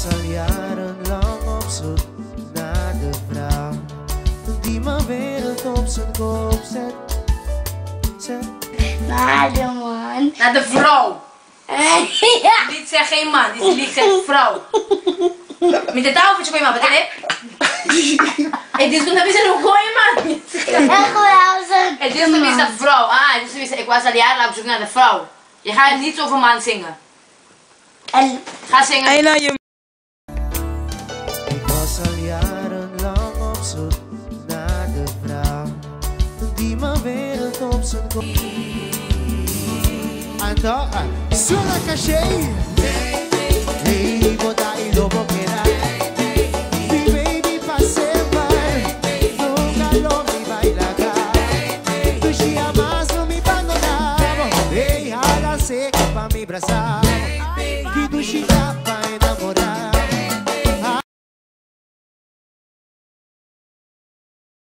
was al jarenlang op zoek naar de vrouw die mijn wereld op zijn kop zet. Naar de man. Naar de vrouw. Ja. Dit zegt geen man, dit zegt vrouw. Met de touw je maar beter. Het is toen een goeie man. Het is toen een vrouw. Ah, het is ik was al jarenlang op zoek naar de vrouw. Je gaat niet over man zingen. Ga zingen. Ik was al jarenlang op zoek naar de vrouw die mijn wereld op zijn kop. Antoja, suena caché. Hey, bota y lo boquera. Mi baby paseba, nunca lo mi bailaga. Tu chiamas no mi abandonamos. Hey, hágase pa mi abrazar. Que tu chiamas